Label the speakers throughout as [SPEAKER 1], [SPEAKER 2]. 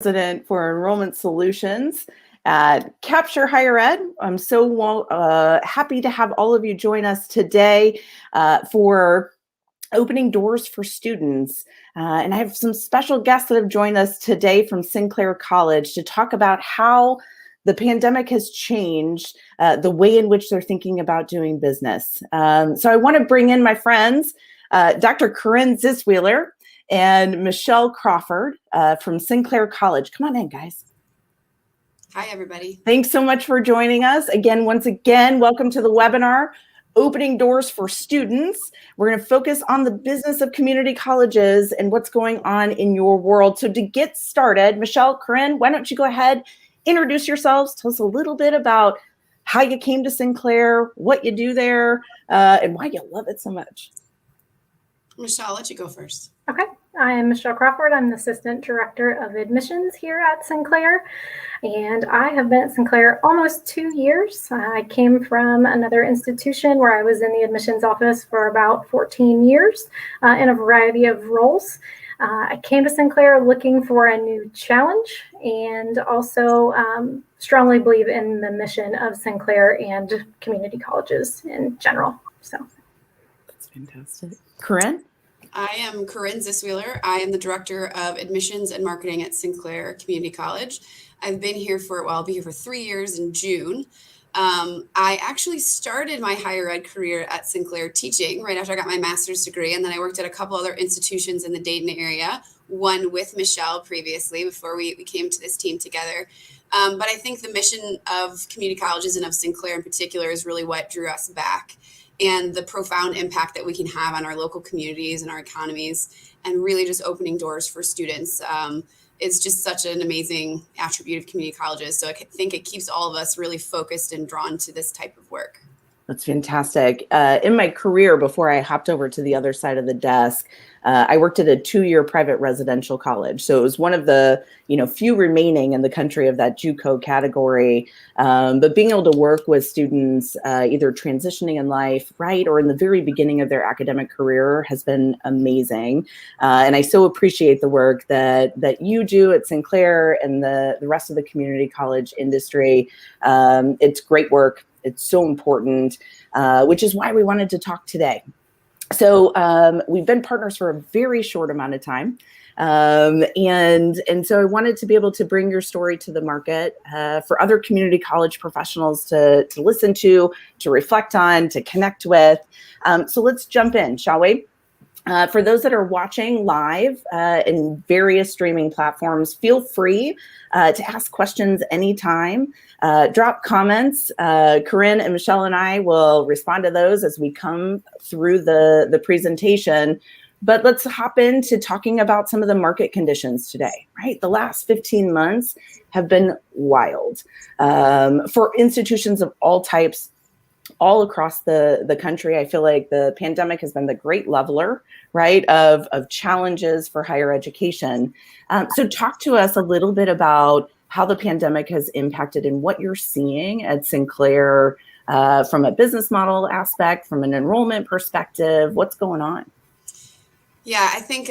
[SPEAKER 1] President for Enrollment Solutions at Capture Higher Ed. I'm so happy to have all of you join us today for opening doors for students. And I have some special guests that have joined us today from Sinclair College to talk about how the pandemic has changed the way in which they're thinking about doing business. So I want to bring in my friends, Dr. Corinne Zisweiler and Michelle Crawford from Sinclair College. Come on in, guys.
[SPEAKER 2] Hi, everybody.
[SPEAKER 1] Thanks so much for joining us. Once again, welcome to the webinar, Opening Doors for Students. We're going to focus on the business of community colleges and what's going on in your world. So to get started, Michelle, Corinne, why don't you go ahead, introduce yourselves, tell us a little bit about how you came to Sinclair, what you do there, and why you love it so much.
[SPEAKER 2] Michelle, I'll let you go first.
[SPEAKER 3] Okay, I'm Michelle Crawford. I'm the Assistant Director of Admissions here at Sinclair, and I have been at Sinclair almost 2 years. I came from another institution where I was in the admissions office for about 14 years in a variety of roles. I came to Sinclair looking for a new challenge and also strongly believe in the mission of Sinclair and community colleges in general. So
[SPEAKER 1] that's fantastic. Corinne?
[SPEAKER 2] I am Corinne Zisweiler. I am the Director of Admissions and Marketing at Sinclair Community College. I've been here I'll be here for 3 years in June. I actually started my higher ed career at Sinclair teaching right after I got my master's degree. And then I worked at a couple other institutions in the Dayton area, one with Michelle previously before we came to this team together. But I think the mission of community colleges and of Sinclair in particular is really what drew us back, and the profound impact that we can have on our local communities and our economies, and really just opening doors for students. It's just such an amazing attribute of community colleges. So I think it keeps all of us really focused and drawn to this type of work.
[SPEAKER 1] That's fantastic. In my career, before I hopped over to the other side of the desk, I worked at a 2-year private residential college. So it was one of the few remaining in the country of that JUCO category. But being able to work with students either transitioning in life, right, or in the very beginning of their academic career has been amazing. And I so appreciate the work that you do at Sinclair and the rest of the community college industry. It's great work. It's so important, which is why we wanted to talk today. So we've been partners for a very short amount of time. And so I wanted to be able to bring your story to the market for other community college professionals to listen to reflect on, to connect with. So let's jump in, shall we? For those that are watching live in various streaming platforms, feel free to ask questions anytime. Drop comments. Corinne and Michelle and I will respond to those as we come through the presentation. But let's hop into talking about some of the market conditions today, right? The last 15 months have been wild for institutions of all types, all across the country. I feel like the pandemic has been the great leveler, right, of challenges for higher education. So talk to us a little bit about how the pandemic has impacted and what you're seeing at Sinclair from a business model aspect, from an enrollment perspective. What's going on?
[SPEAKER 2] Yeah, I think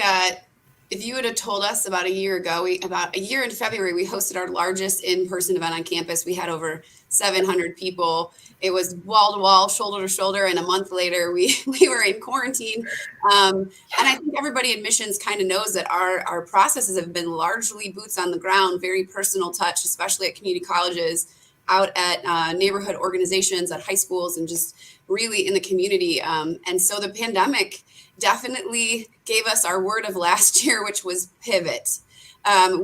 [SPEAKER 2] if you would have told us about a year ago, about a year in February, we hosted our largest in-person event on campus. We had over 700 people. It was wall to wall, shoulder to shoulder. And a month later, we were in quarantine. And I think everybody in admissions kind of knows that our processes have been largely boots on the ground, very personal touch, especially at community colleges, out at neighborhood organizations, at high schools, and just really in the community. And so the pandemic definitely gave us our word of last year, which was pivot.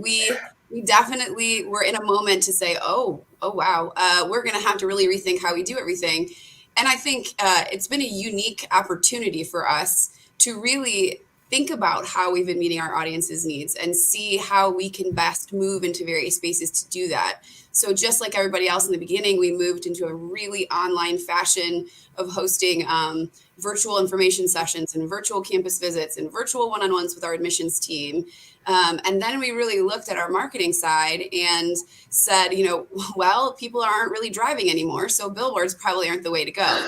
[SPEAKER 2] We definitely were in a moment to say, oh wow, we're going to have to really rethink how we do everything. And I think it's been a unique opportunity for us to really think about how we've been meeting our audience's needs and see how we can best move into various spaces to do that. So just like everybody else in the beginning, we moved into a really online fashion of hosting virtual information sessions and virtual campus visits and virtual one-on-ones with our admissions team. And then we really looked at our marketing side and said, well, people aren't really driving anymore, so billboards probably aren't the way to go.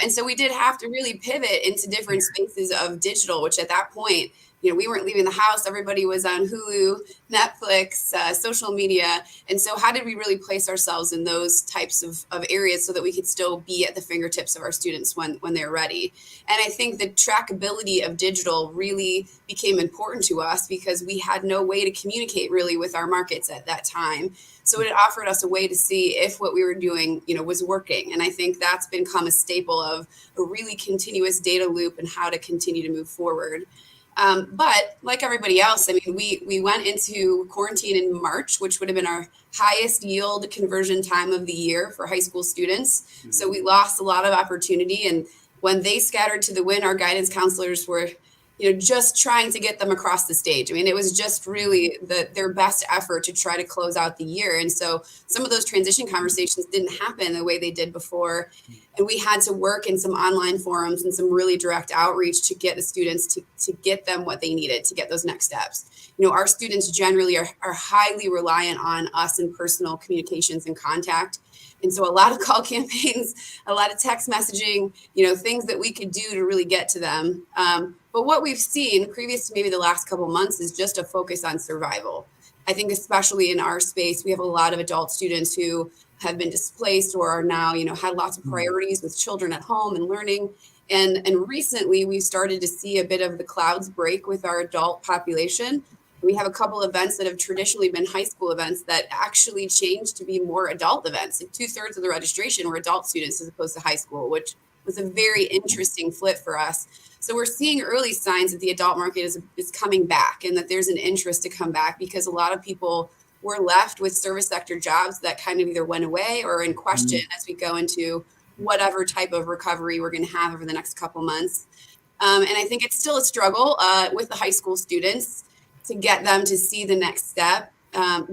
[SPEAKER 2] And so we did have to really pivot into different spaces of digital, which at that point, we weren't leaving the house. Everybody was on Hulu, Netflix, social media. And so how did we really place ourselves in those types of areas so that we could still be at the fingertips of our students when they're ready? And I think the trackability of digital really became important to us because we had no way to communicate really with our markets at that time. So it offered us a way to see if what we were doing, was working. And I think that's become a staple of a really continuous data loop and how to continue to move forward. But like everybody else, I mean, we went into quarantine in March, which would have been our highest yield conversion time of the year for high school students. Mm-hmm. So we lost a lot of opportunity. And when they scattered to the wind, our guidance counselors were just trying to get them across the stage. I mean, it was just really their best effort to try to close out the year. And so some of those transition conversations didn't happen the way they did before. And we had to work in some online forums and some really direct outreach to get the students to get them what they needed to get those next steps. Our students generally are highly reliant on us in personal communications and contact. And so a lot of call campaigns, a lot of text messaging, things that we could do to really get to them. But what we've seen previous to maybe the last couple of months is just a focus on survival. I think especially in our space, we have a lot of adult students who have been displaced or are now, had lots of priorities with children at home and learning. And recently we've started to see a bit of the clouds break with our adult population. We have a couple events that have traditionally been high school events that actually changed to be more adult events. Like 2/3 of the registration were adult students as opposed to high school, which was a very interesting flip for us. So we're seeing early signs that the adult market is coming back and that there's an interest to come back because a lot of people were left with service sector jobs that kind of either went away or are in question as we go into whatever type of recovery we're going to have over the next couple months. And I think it's still a struggle with the high school students to get them to see the next step.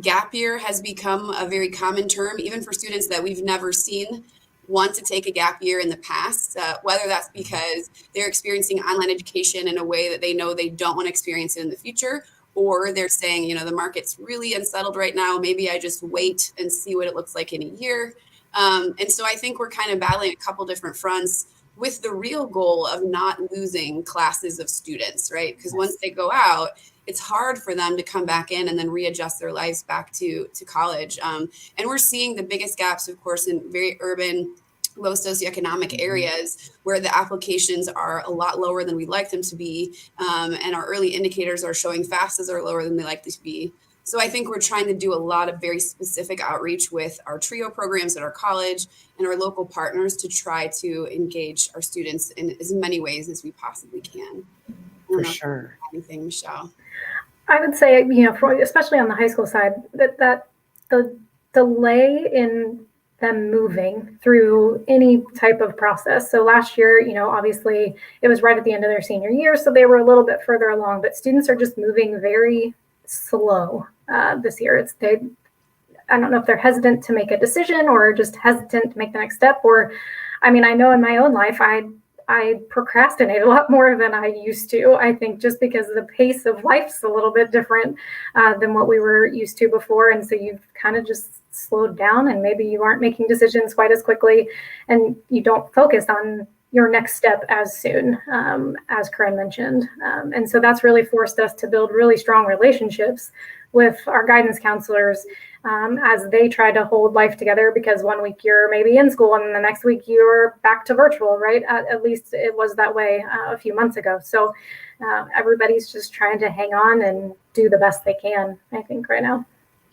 [SPEAKER 2] Gap year has become a very common term, even for students that we've never seen want to take a gap year in the past, whether that's because they're experiencing online education in a way that they know they don't want to experience it in the future, or they're saying, the market's really unsettled right now. Maybe I just wait and see what it looks like in a year. And so I think we're kind of battling a couple different fronts with the real goal of not losing classes of students, right? Because once they go out, it's hard for them to come back in and then readjust their lives back to college. And we're seeing the biggest gaps, of course, in very urban, low socioeconomic areas where the applications are a lot lower than we'd like them to be. And our early indicators are showing FAFSAs are lower than they like to be. So I think we're trying to do a lot of very specific outreach with our TRIO programs at our college and our local partners to try to engage our students in as many ways as we possibly can.
[SPEAKER 1] For sure.
[SPEAKER 2] Anything, Michelle?
[SPEAKER 3] I would say, especially on the high school side, that the delay in them moving through any type of process. So last year, obviously it was right at the end of their senior year, so they were a little bit further along, but students are just moving very slow this year. I don't know if they're hesitant to make a decision or just hesitant to make the next step. Or, I know in my own life, I procrastinate a lot more than I used to. I think just because the pace of life's a little bit different than what we were used to before. And so you've kind of just slowed down and maybe you aren't making decisions quite as quickly and you don't focus on your next step as soon, as Corinne mentioned. And so that's really forced us to build really strong relationships with our guidance counselors as they try to hold life together, because one week you're maybe in school and the next week you're back to virtual, right? At least it was that way a few months ago. So everybody's just trying to hang on and do the best they can, I think, right now.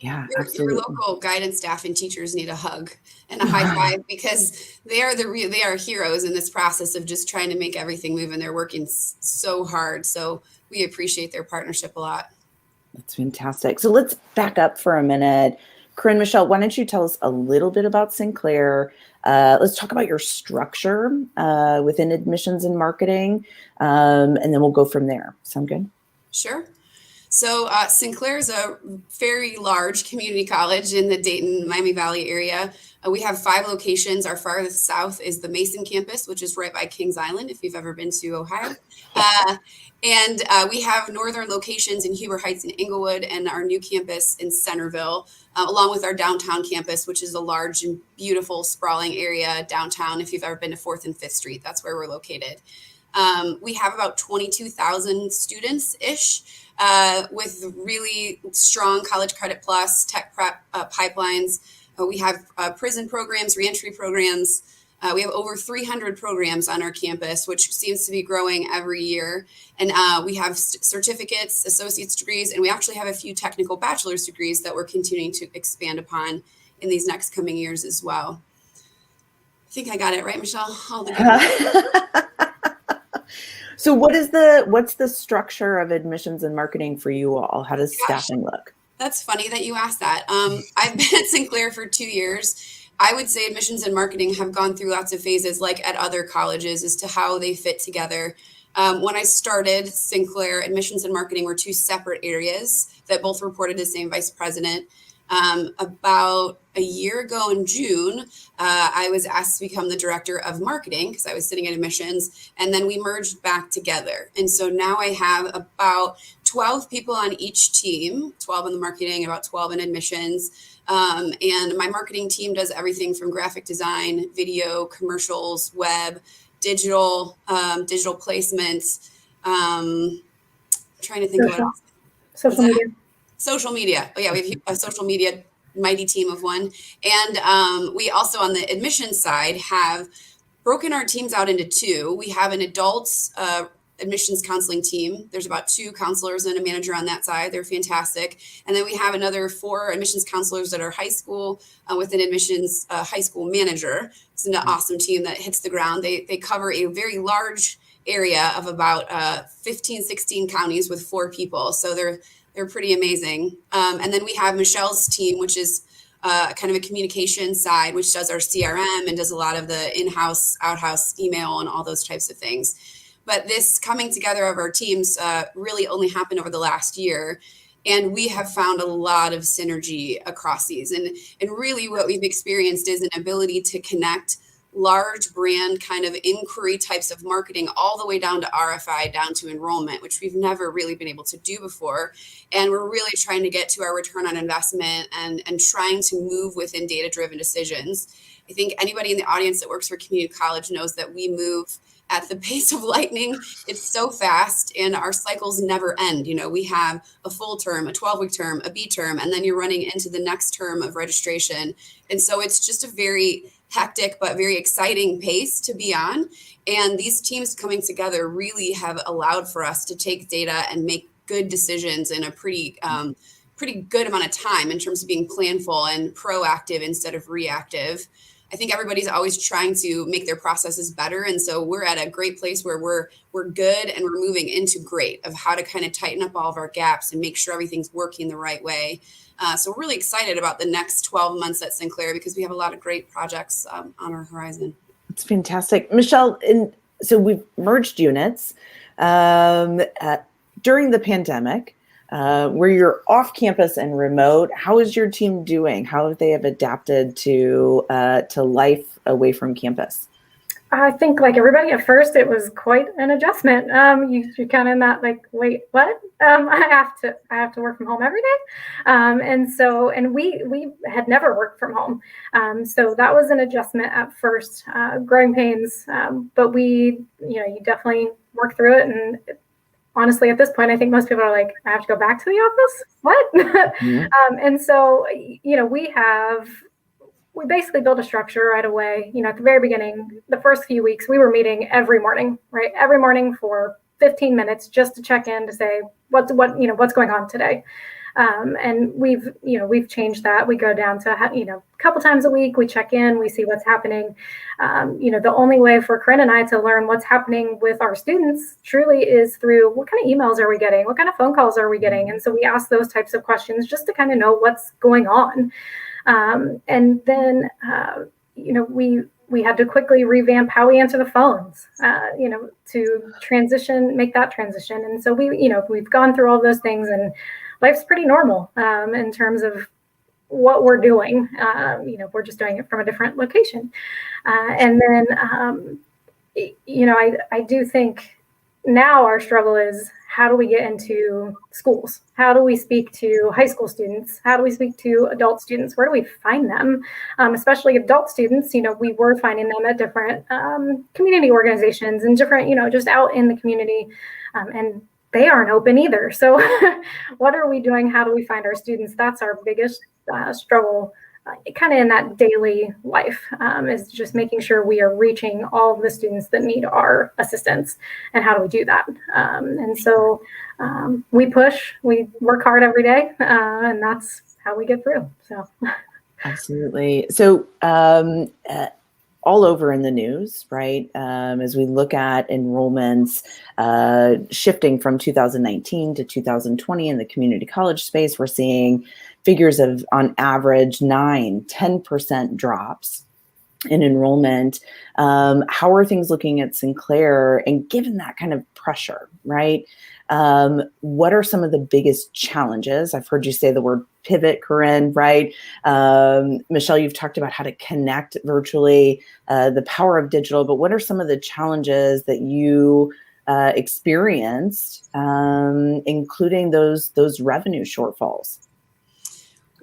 [SPEAKER 1] Yeah, absolutely.
[SPEAKER 2] Your local guidance staff and teachers need a hug and a high five because they are heroes in this process of just trying to make everything move, and they're working so hard. So we appreciate their partnership a lot.
[SPEAKER 1] That's fantastic. So let's back up for a minute. Corinne, Michelle, why don't you tell us a little bit about Sinclair? Let's talk about your structure within admissions and marketing, and then we'll go from there. Sound good?
[SPEAKER 2] Sure. So Sinclair is a very large community college in the Dayton, Miami Valley area. We have 5 locations. Our farthest south is the Mason campus, which is right by Kings Island, if you've ever been to Ohio. And we have northern locations in Huber Heights and Inglewood, and our new campus in Centerville, along with our downtown campus, which is a large and beautiful sprawling area downtown. If you've ever been to 4th and 5th Street, that's where we're located. We have about 22,000 students-ish with really strong College Credit Plus, tech prep pipelines. We have prison programs, reentry programs. We have over 300 programs on our campus, which seems to be growing every year. And we have certificates, associate's degrees, and we actually have a few technical bachelor's degrees that we're continuing to expand upon in these next coming years as well. I think I got it right, Michelle. All the good
[SPEAKER 1] So what's the structure of admissions and marketing for you all? How does staffing look?
[SPEAKER 2] That's funny that you asked that. I've been at Sinclair for 2 years. I would say admissions and marketing have gone through lots of phases, like at other colleges, as to how they fit together. When I started Sinclair, admissions and marketing were two separate areas that both reported to the same vice president. About a year ago in June, I was asked to become the director of marketing because I was sitting in admissions, and then we merged back together. And so now I have about 12 people on each team, 12 in the marketing, about 12 in admissions. And my marketing team does everything from graphic design, video, commercials, web, digital placements. I'm trying to think of what else.
[SPEAKER 3] Social media.
[SPEAKER 2] Social media. Oh, yeah, we have a social media mighty team of one. And we also, on the admissions side, have broken our teams out into two. We have an adults admissions counseling team. There's about 2 counselors and a manager on that side. They're fantastic. And then we have another 4 admissions counselors that are high school with an admissions high school manager. It's an awesome team that hits the ground. They cover a very large area of about 15, 16 counties with 4 people. So they're pretty amazing. And then we have Michelle's team, which is kind of a communication side, which does our CRM and does a lot of the in-house, out-house email and all those types of things. But this coming together of our teams really only happened over the last year. And we have found a lot of synergy across these. And really what we've experienced is an ability to connect large brand kind of inquiry types of marketing all the way down to RFI, down to enrollment, which we've never really been able to do before. And we're really trying to get to our return on investment and trying to move within data-driven decisions. I think anybody in the audience that works for community college knows that we move at the pace of lightning. It's so fast and our cycles never end. You know, we have a full term, a 12-week term, a B term, and then you're running into the next term of registration. And so it's just a very hectic but very exciting pace to be on. And these teams coming together really have allowed for us to take data and make good decisions in a pretty good amount of time in terms of being planful and proactive instead of reactive. I think everybody's always trying to make their processes better. And so we're at a great place where we're good and we're moving into great of how to kind of tighten up all of our gaps and make sure everything's working the right way. So we're really excited about the next 12 months at Sinclair because we have a lot of great projects on our horizon.
[SPEAKER 1] It's fantastic. Michelle, so we've merged units during the pandemic. Where you're off campus and remote, how is your team doing? How have they adapted to life away from campus?
[SPEAKER 3] I think like everybody at first, it was quite an adjustment. You're kind of not like, wait, what? I have to work from home every day. And we had never worked from home. So that was an adjustment at first, growing pains. But you definitely work through it. And honestly, at this point, I think most people are like, I have to go back to the office? What? Mm-hmm. And so, we basically built a structure right away. At the very beginning, the first few weeks, we were meeting every morning, right? Every morning for 15 minutes just to check in to say what's going on today. And we've changed that. We go down to, a couple times a week, we check in, we see what's happening. The only way for Corinne and I to learn what's happening with our students truly is through what kind of emails are we getting? What kind of phone calls are we getting? And so we ask those types of questions just to kind of know what's going on. And then, we had to quickly revamp how we answer the phones, to make that transition. And so we've gone through all those things and life's pretty normal in terms of what we're doing. We're just doing it from a different location. And then, I do think now our struggle is how do we get into schools? How do we speak to high school students? How do we speak to adult students? Where do we find them? Especially adult students, we were finding them at different community organizations and different, just out in the community. And they aren't open either. So what are we doing? How do we find our students? That's our biggest struggle kind of in that daily life, is just making sure we are reaching all of the students that need our assistance. And how do we do that? And so we push, we work hard every day, and that's how we get through. So
[SPEAKER 1] absolutely. So all over in the news, right? As we look at enrollments shifting from 2019 to 2020 in the community college space, we're seeing figures of, on average, 10% drops in enrollment. How are things looking at Sinclair? And given that kind of pressure, right? What are some of the biggest challenges? I've heard you say the word pivot, Corinne, right? Michelle, you've talked about how to connect virtually, the power of digital, but what are some of the challenges that you experienced, including those revenue shortfalls?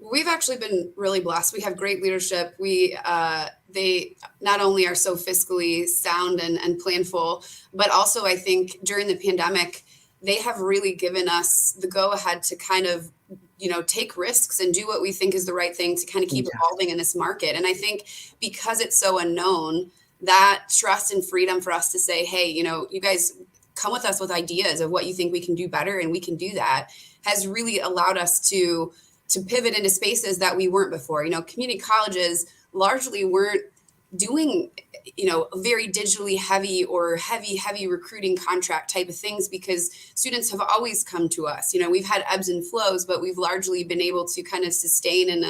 [SPEAKER 2] We've actually been really blessed. We have great leadership. They not only are so fiscally sound and planful, but also I think during the pandemic, they have really given us the go ahead to kind of, take risks and do what we think is the right thing to kind of keep evolving in this market. And I think because it's so unknown, that trust and freedom for us to say, hey, you guys come with us with ideas of what you think we can do better, and we can do that, has really allowed us to pivot into spaces that we weren't before. Community colleges largely weren't doing, very digitally heavy or heavy recruiting contract type of things, because students have always come to us. We've had ebbs and flows, but we've largely been able to kind of sustain in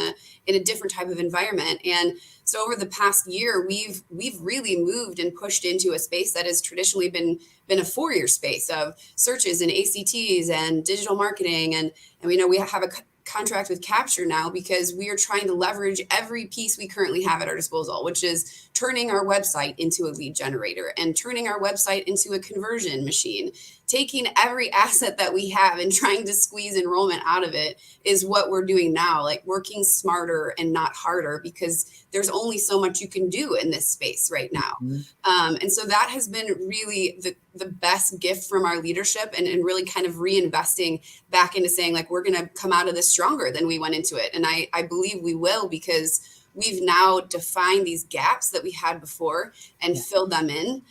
[SPEAKER 2] a different type of environment. And so over the past year, we've really moved and pushed into a space that has traditionally been a 4-year space of searches and ACTs and digital marketing. And we know we have a contract with Capture now because we are trying to leverage every piece we currently have at our disposal, which is turning our website into a lead generator and turning our website into a conversion machine. Taking every asset that we have and trying to squeeze enrollment out of it is what we're doing now, like working smarter and not harder, because there's only so much you can do in this space right now. And so that has been really the best gift from our leadership, and really kind of reinvesting back into saying, like, we're going to come out of this stronger than we went into it. And I believe we will, because we've now defined these gaps that we had before and filled them in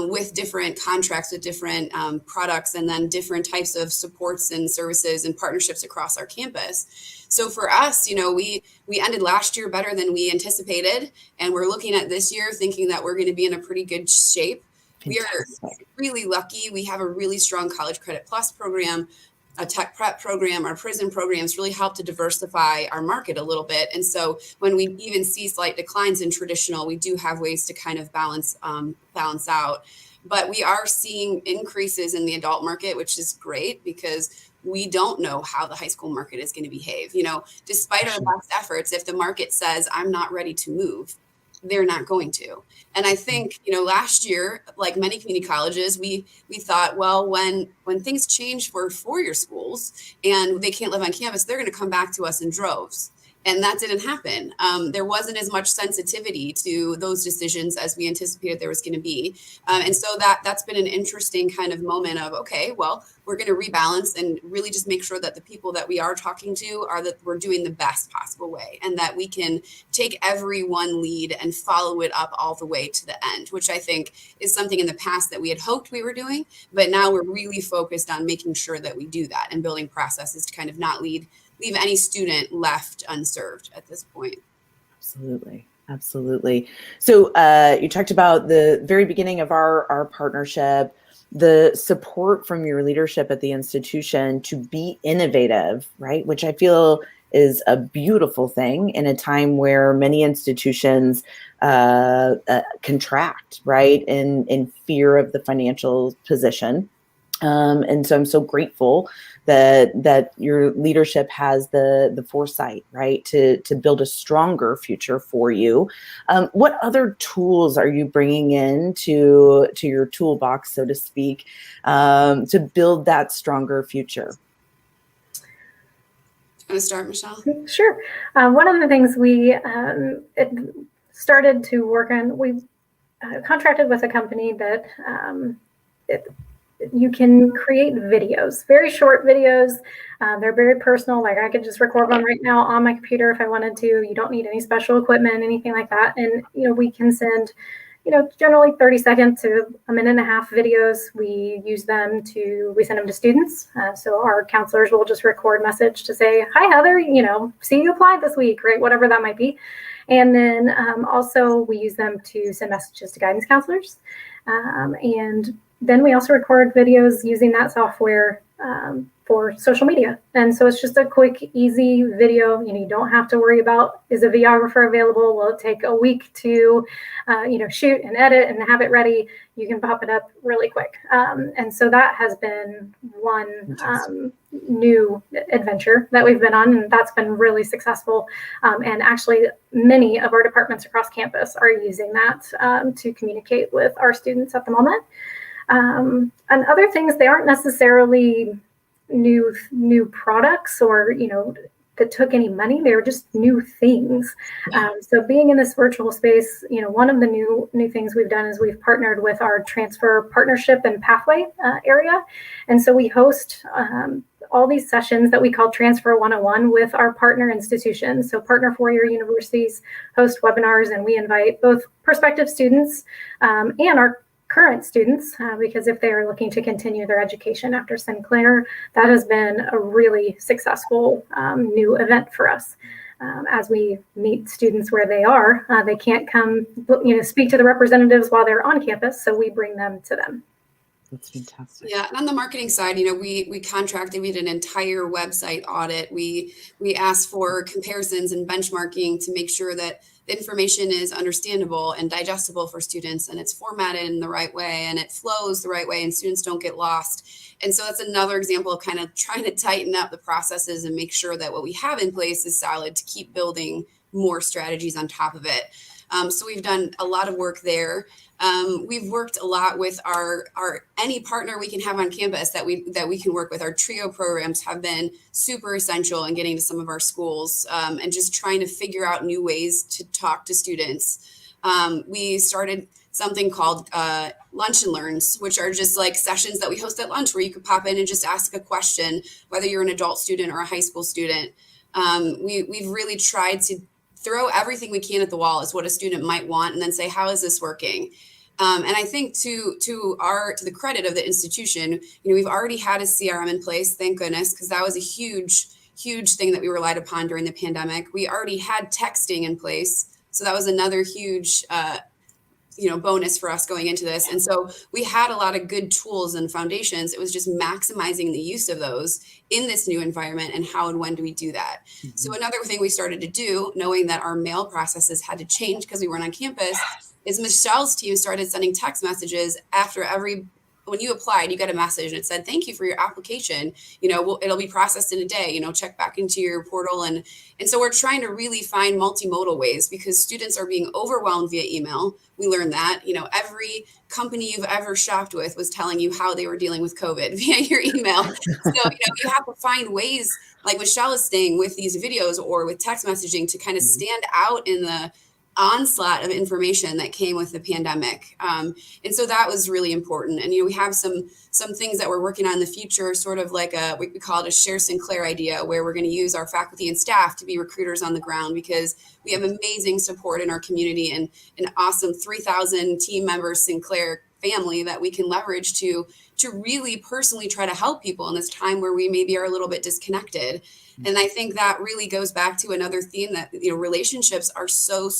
[SPEAKER 2] with different contracts, with different products, and then different types of supports and services and partnerships across our campus. So for us, we ended last year better than we anticipated, and we're looking at this year thinking that we're going to be in a pretty good shape. Fantastic. We are really lucky. We have a really strong College Credit Plus program, a tech prep program. Our prison programs really help to diversify our market a little bit. And so when we even see slight declines in traditional, we do have ways to kind of balance out. But we are seeing increases in the adult market, which is great, because we don't know how the high school market is going to behave. Despite our best efforts, if the market says, I'm not ready to move, they're not going to. And I think, last year, like many community colleges, we thought, well, when things change for 4-year schools and they can't live on campus, they're going to come back to us in droves. And that didn't happen. There wasn't as much sensitivity to those decisions as we anticipated there was going to be. And so that's been an interesting kind of moment of, okay, well, we're going to rebalance and really just make sure that the people that we are talking to are that we're doing the best possible way, and that we can take every one lead and follow it up all the way to the end, which I think is something in the past that we had hoped we were doing. But now we're really focused on making sure that we do that and building processes to kind of not leave any student left unserved at this point.
[SPEAKER 1] Absolutely. So you talked about the very beginning of our partnership, the support from your leadership at the institution to be innovative, right? Which I feel is a beautiful thing in a time where many institutions contract, right? In fear of the financial position. And so I'm so grateful that your leadership has the foresight, right, to build a stronger future for you. What other tools are you bringing in to your toolbox, so to speak, to build that stronger future?
[SPEAKER 2] Want to start, Michelle?
[SPEAKER 3] Sure. One of the things we started to work on, we contracted with a company that you can create videos, very short videos. They're very personal. Like I could just record one right now on my computer if I wanted to. You don't need any special equipment, anything like that. And, we can send, generally 30-second to a minute and a half videos. We send them to students. So our counselors will just record a message to say, hi, Heather, see you applied this week, right? Whatever that might be. And then also we use them to send messages to guidance counselors. And then we also record videos using that software for social media. And so it's just a quick, easy video. You don't have to worry about, is a videographer available? Will it take a week to, shoot and edit and have it ready? You can pop it up really quick. And so that has been one new adventure that we've been on, and that's been really successful. And actually, many of our departments across campus are using that to communicate with our students at the moment. And other things, they aren't necessarily new products or, that took any money. They were just new things. So being in this virtual space, one of the new things we've done is we've partnered with our transfer partnership and pathway area. And so we host all these sessions that we call Transfer 101 with our partner institutions. So partner four-year universities host webinars, and we invite both prospective students and our current students, because if they are looking to continue their education after Sinclair, that has been a really successful new event for us. As we meet students where they are, they can't come, speak to the representatives while they're on campus, so we bring them to them.
[SPEAKER 1] That's fantastic.
[SPEAKER 2] Yeah, and on the marketing side, we contracted, we did an entire website audit. We asked for comparisons and benchmarking to make sure that the information is understandable and digestible for students, and it's formatted in the right way and it flows the right way and students don't get lost. And so that's another example of kind of trying to tighten up the processes and make sure that what we have in place is solid to keep building more strategies on top of it. So we've done a lot of work there. We've worked a lot with our any partner we can have on campus that we can work with. Our TRIO programs have been super essential in getting to some of our schools and just trying to figure out new ways to talk to students. We started something called Lunch and Learns, which are just like sessions that we host at lunch where you could pop in and just ask a question, whether you're an adult student or a high school student. We've really tried to throw everything we can at the wall is what a student might want, and then say, how is this working? And I think to the credit of the institution, we've already had a CRM in place, thank goodness, because that was a huge thing that we relied upon during the pandemic. We already had texting in place, so that was another huge bonus for us going into this. And so we had a lot of good tools and foundations. It was just maximizing the use of those in this new environment, and how and when do we do that? Mm-hmm. So another thing we started to do, knowing that our mail processes had to change because we weren't on campus, is Michelle's team started sending text messages after when you applied, you got a message and it said, thank you for your application. It'll be processed in a day, check back into your portal. And so we're trying to really find multimodal ways, because students are being overwhelmed via email. We learned that, every company you've ever shopped with was telling you how they were dealing with COVID via your email. So, you have to find ways, like Michelle is saying, with these videos or with text messaging to kind of stand out in the onslaught of information that came with the pandemic. And so that was really important. And, we have some things that we're working on in the future, sort of like we call it a Share Sinclair idea, where we're going to use our faculty and staff to be recruiters on the ground, because we have amazing support in our community and an awesome 3,000 team members Sinclair family that we can leverage to really personally try to help people in this time where we maybe are a little bit disconnected. And I think that really goes back to another theme that, relationships are so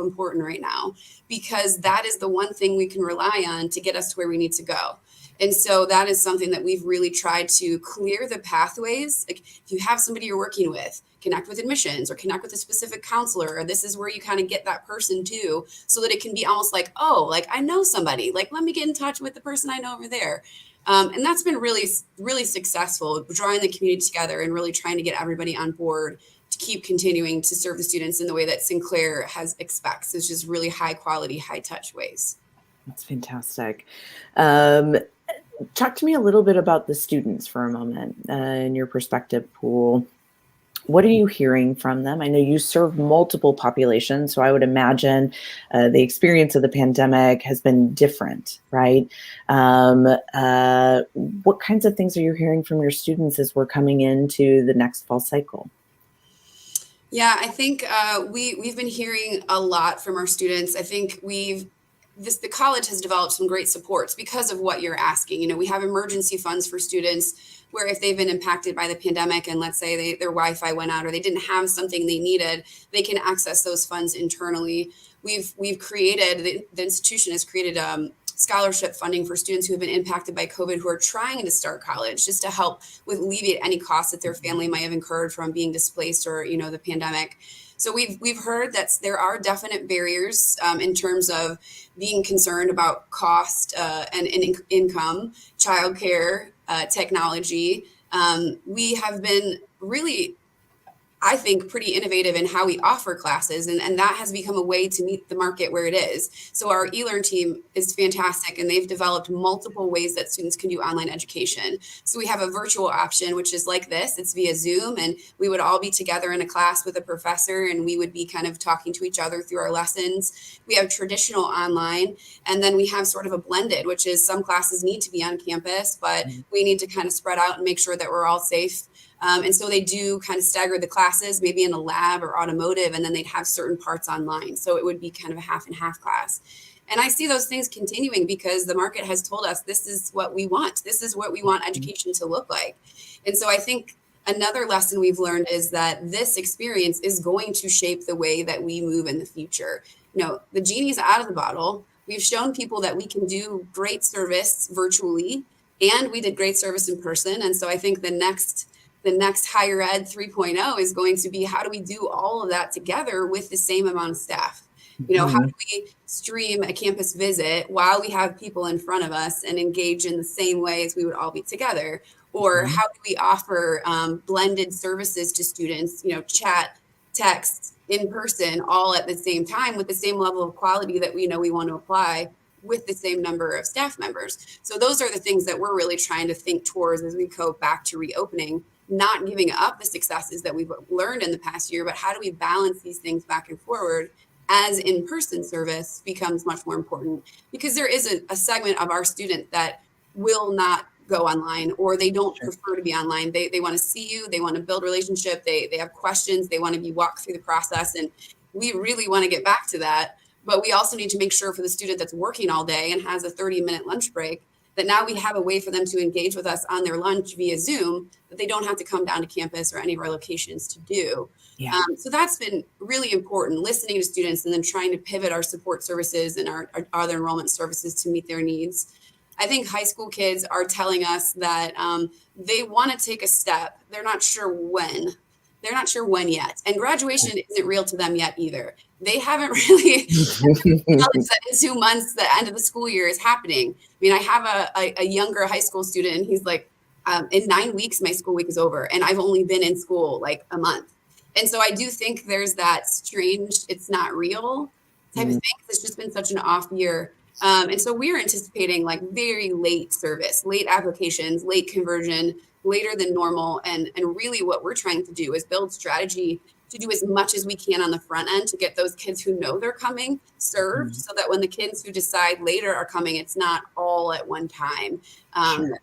[SPEAKER 2] important right now, because that is the one thing we can rely on to get us to where we need to go. And so that is something that we've really tried to clear the pathways. Like, if you have somebody you're working with, connect with admissions or connect with a specific counselor, or this is where you kind of get that person too, so that it can be almost like, oh, like I know somebody, like let me get in touch with the person I know over there. And that's been really, really successful, drawing the community together and really trying to get everybody on board to keep continuing to serve the students in the way that Sinclair expects, which is really high quality, high touch ways.
[SPEAKER 1] That's fantastic. Talk to me a little bit about the students for a moment in your perspective pool. What are you hearing from them? I know you serve multiple populations, so I would imagine the experience of the pandemic has been different, right? What kinds of things are you hearing from your students as we're coming into the next fall cycle?
[SPEAKER 2] Yeah, I think we've been hearing a lot from our students. I think the college has developed some great supports because of what you're asking. You know, we have emergency funds for students where if they've been impacted by the pandemic and let's say their Wi-Fi went out or they didn't have something they needed, they can access those funds internally. We've created, the institution has created scholarship funding for students who have been impacted by COVID who are trying to start college, just to help with alleviate any costs that their family might have incurred from being displaced or, you know, the pandemic. So we've heard that there are definite barriers in terms of being concerned about cost and income, childcare, technology. We have been really, I think, pretty innovative in how we offer classes, and that has become a way to meet the market where it is. So our eLearn team is fantastic, and they've developed multiple ways that students can do online education. So we have a virtual option, which is like this. It's via Zoom, and we would all be together in a class with a professor, and we would be kind of talking to each other through our lessons. We have traditional online, and then we have sort of a blended, which is some classes need to be on campus, but we need to kind of spread out and make sure that we're all safe. And so they do kind of stagger the classes, maybe in a lab or automotive, and then they'd have certain parts online. So it would be kind of a half and half class. And I see those things continuing because the market has told us this is what we want. This is what we want education to look like. And so I think another lesson we've learned is that this experience is going to shape the way that we move in the future. You know, the genie's out of the bottle. We've shown people that we can do great service virtually, and we did great service in person. And so I think the next higher ed 3.0 is going to be how do we do all of that together with the same amount of staff? You know, how do we stream a campus visit while we have people in front of us and engage in the same way as we would all be together? Or how do we offer blended services to students, you know, chat, text, in person, all at the same time with the same level of quality that we know we want to apply with the same number of staff members? So those are the things that we're really trying to think towards as we go back to reopening, not giving up the successes that we've learned in the past year, but how do we balance these things back and forward as in-person service becomes much more important? Because there is a segment of our student that will not go online, or they don't prefer to be online. They want to see you, they want to build relationship, they have questions, they want to be walked through the process. And we really want to get back to that. But we also need to make sure for the student that's working all day and has a 30-minute lunch break, that now we have a way for them to engage with us on their lunch via Zoom that they don't have to come down to campus or any of our locations to do.
[SPEAKER 1] Yeah.
[SPEAKER 2] So that's been really important, listening to students and then trying to pivot our support services and our other enrollment services to meet their needs. I think high school kids are telling us that they want to take a step. They're not sure when. They're not sure when yet. And graduation isn't real to them yet either. They haven't really acknowledged that in 2 months, the end of the school year is happening. I mean, I have a younger high school student, and he's like, in 9 weeks, my school week is over, and I've only been in school like a month. And so I do think there's that strange, it's not real type of thing. It's just been such an off year. And so we're anticipating like very late service, late applications, late conversion, later than normal. And really what we're trying to do is build strategy to do as much as we can on the front end to get those kids who know they're coming served, so that when the kids who decide later are coming, it's not all at one time.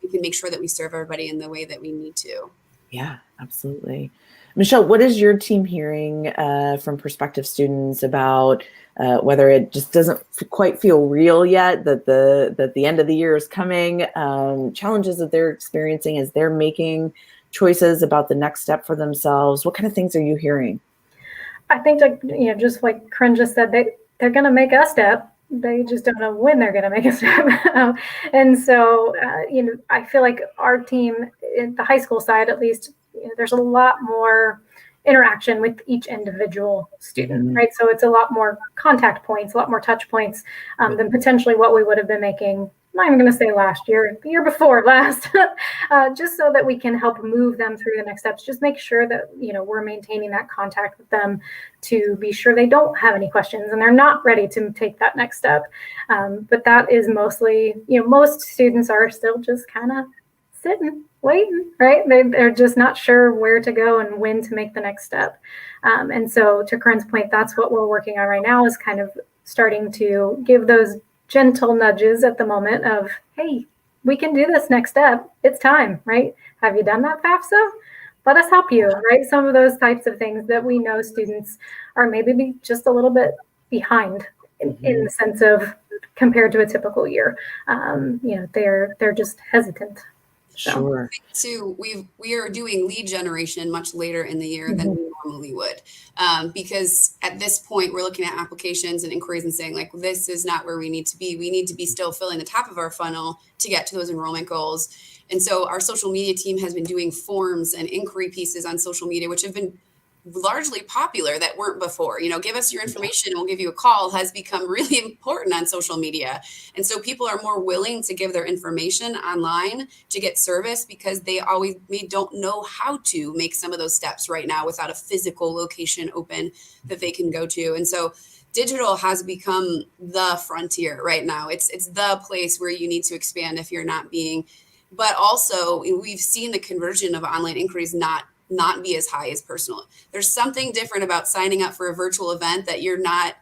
[SPEAKER 2] We can make sure that we serve everybody in the way that we need to.
[SPEAKER 1] Yeah, absolutely. Michelle, what is your team hearing from prospective students about whether it just doesn't quite feel real yet, that the end of the year is coming, challenges that they're experiencing as they're making choices about the next step for themselves? What kind of things are you hearing?
[SPEAKER 3] I think, just like Corinne just said, they're going to make a step. They just don't know when they're going to make a step. And so, I feel like our team, the high school side at least, there's a lot more interaction with each individual student, right? So it's a lot more contact points, a lot more touch points than potentially what we would have been making not even going to say last year, the year before last, just so that we can help move them through the next steps. Just make sure that, we're maintaining that contact with them to be sure they don't have any questions and they're not ready to take that next step. But that is mostly, most students are still just kind of sitting, waiting, right? They're just not sure where to go and when to make the next step. And so to Corinne's point, that's what we're working on right now, is kind of starting to give those gentle nudges at the moment of, hey, we can do this next step. It's time, right? Have you done that FAFSA? Let us help you, right? Some of those types of things that we know students are maybe just a little bit behind in the sense of compared to a typical year. They're just hesitant.
[SPEAKER 1] Sure.
[SPEAKER 2] Too, we are doing lead generation much later in the year than we normally would, because at this point we're looking at applications and inquiries and saying, like, this is not where we need to be. We need to be still filling the top of our funnel to get to those enrollment goals. And so our social media team has been doing forms and inquiry pieces on social media, which have been largely popular that weren't before. Give us your information and we'll give you a call has become really important on social media. And so people are more willing to give their information online to get service because they don't know how to make some of those steps right now without a physical location open that they can go to. And so digital has become the frontier right now. It's the place where you need to expand if you're not being, but also we've seen the conversion of online inquiries not be as high as personal. There's something different about signing up for a virtual event that you're not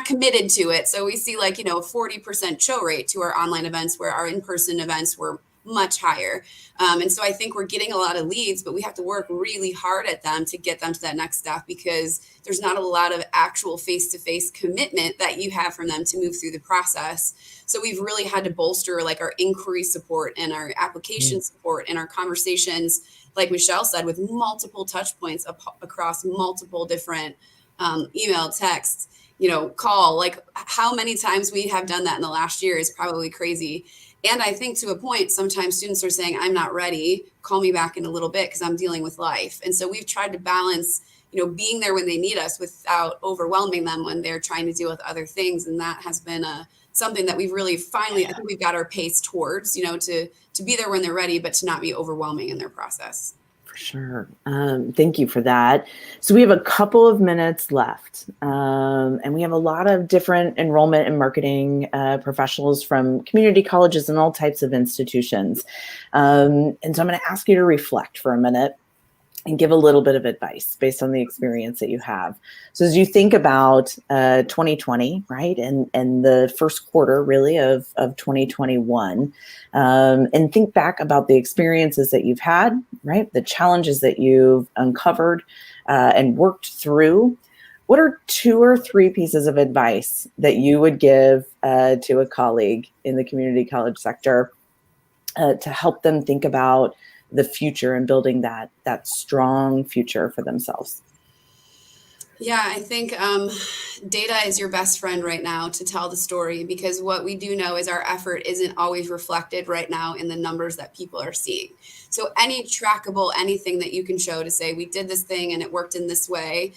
[SPEAKER 2] committed to it. So we see 40% show rate to our online events, where our in-person events were much higher. And so I think we're getting a lot of leads, but we have to work really hard at them to get them to that next step, because there's not a lot of actual face-to-face commitment that you have from them to move through the process. So we've really had to bolster our inquiry support and our application support and our conversations, like Michelle said, with multiple touch points across multiple different email, texts, call. How many times we have done that in the last year is probably crazy. And I think to a point, sometimes students are saying, I'm not ready, call me back in a little bit because I'm dealing with life. And so we've tried to balance, being there when they need us without overwhelming them when they're trying to deal with other things. And that has been something that we've really finally, I think we've got our pace towards, to be there when they're ready, but to not be overwhelming in their process.
[SPEAKER 1] For sure. Thank you for that. So we have a couple of minutes left, and we have a lot of different enrollment and marketing professionals from community colleges and all types of institutions. And so I'm going to ask you to reflect for a minute and give a little bit of advice based on the experience that you have. So as you think about 2020, right, and the first quarter really of 2021, and think back about the experiences that you've had, right, the challenges that you've uncovered and worked through, what are 2 or 3 pieces of advice that you would give to a colleague in the community college sector to help them think about the future and building that strong future for themselves?
[SPEAKER 2] Yeah, I think data is your best friend right now to tell the story, because what we do know is our effort isn't always reflected right now in the numbers that people are seeing. So any trackable, anything that you can show to say we did this thing and it worked in this way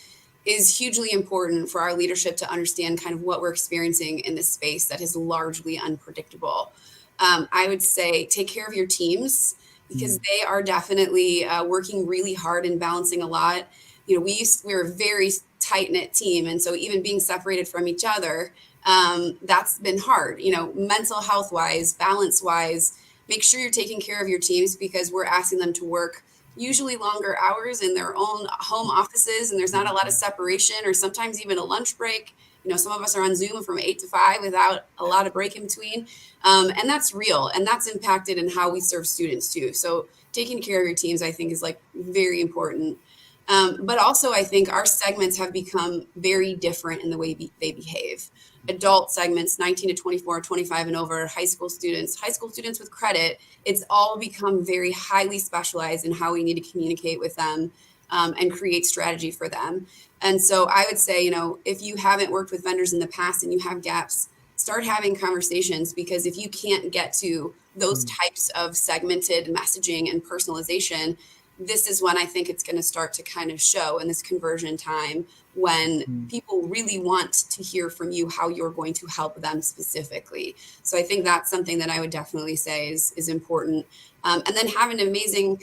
[SPEAKER 2] is hugely important for our leadership to understand kind of what we're experiencing in this space that is largely unpredictable. I would say take care of your teams, because they are definitely working really hard and balancing a lot. We're a very tight-knit team. And so even being separated from each other, that's been hard, mental health wise, balance wise. Make sure you're taking care of your teams, because we're asking them to work usually longer hours in their own home offices, and there's not a lot of separation or sometimes even a lunch break. Some of us are on Zoom from 8 to 5 without a lot of break in between. And that's real. And that's impacted in how we serve students too. So taking care of your teams, I think, is very important. But also, I think our segments have become very different in the way they behave. Adult segments, 19 to 24, 25 and over, high school students with credit, it's all become very highly specialized in how we need to communicate with them and create strategy for them. And so I would say, if you haven't worked with vendors in the past and you have gaps, start having conversations, because if you can't get to those types of segmented messaging and personalization, this is when I think it's going to start to kind of show in this conversion time, when people really want to hear from you how you're going to help them specifically. So I think that's something that I would definitely say is important. And then have an amazing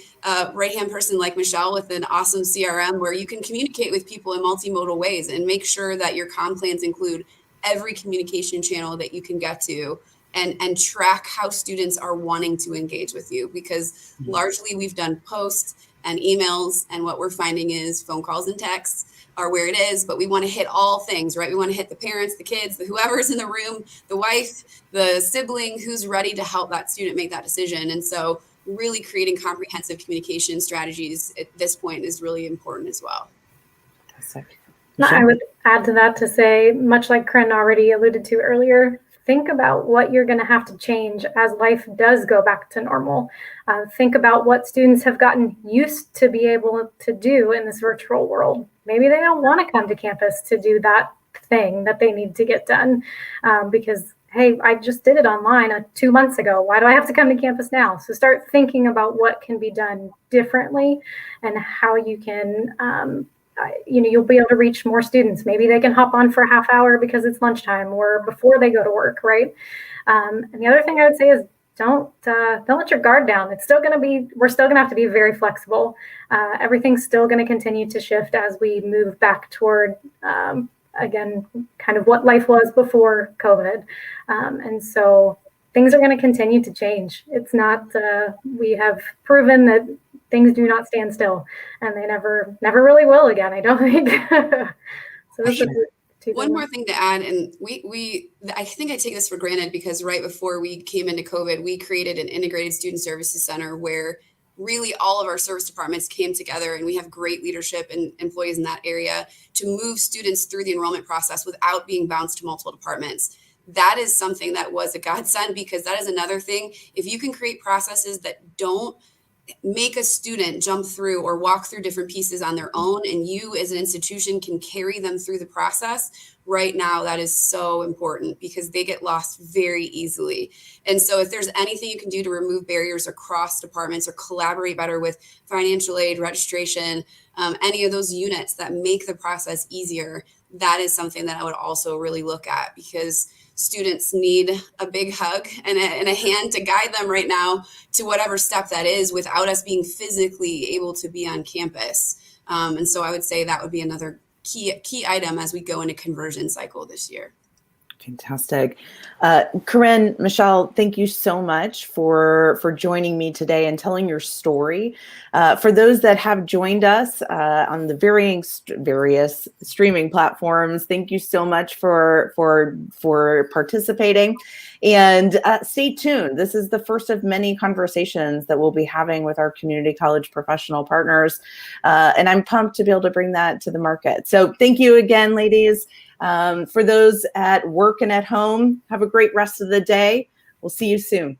[SPEAKER 2] right-hand person like Michelle with an awesome CRM where you can communicate with people in multimodal ways and make sure that your comm plans include every communication channel that you can get to, and track how students are wanting to engage with you, because largely we've done posts and emails, and what we're finding is phone calls and texts are where it is, but we want to hit all things, right? We want to hit the parents, the kids, the whoever's in the room, the wife, the sibling who's ready to help that student make that decision. And so really creating comprehensive communication strategies at this point is really important as well.
[SPEAKER 3] I would add to that to say, much like Corinne already alluded to earlier, think about what you're going to have to change as life does go back to normal. Think about what students have gotten used to be able to do in this virtual world. Maybe they don't want to come to campus to do that thing that they need to get done because, hey, I just did it online 2 months ago. Why do I have to come to campus now? So start thinking about what can be done differently and how you can you'll be able to reach more students. Maybe they can hop on for a half hour because it's lunchtime or before they go to work, right? And the other thing I would say is don't let your guard down. We're still going to have to be very flexible. Everything's still going to continue to shift as we move back toward, again, kind of what life was before COVID. And so things are going to continue to change. It's not, we have proven that things do not stand still, and they never really will again, I don't think. So
[SPEAKER 2] one more thing to add, and I think I take this for granted because right before we came into COVID, we created an integrated student services center where really all of our service departments came together, and we have great leadership and employees in that area to move students through the enrollment process without being bounced to multiple departments. That is something that was a godsend, because that is another thing. If you can create processes that don't make a student jump through or walk through different pieces on their own, and you as an institution can carry them through the process right now, that is so important because they get lost very easily. And so if there's anything you can do to remove barriers across departments or collaborate better with financial aid, registration, any of those units that make the process easier, that is something that I would also really look at, because students need a big hug and a hand to guide them right now to whatever step that is without us being physically able to be on campus. And so I would say that would be another key item as we go into conversion cycle this year.
[SPEAKER 1] Fantastic. Corinne, Michelle, thank you so much for joining me today and telling your story. For those that have joined us on the various streaming platforms, thank you so much for participating. And stay tuned. This is the first of many conversations that we'll be having with our community college professional partners. And I'm pumped to be able to bring that to the market. So thank you again, ladies. For those at work and at home, have a great rest of the day. We'll see you soon.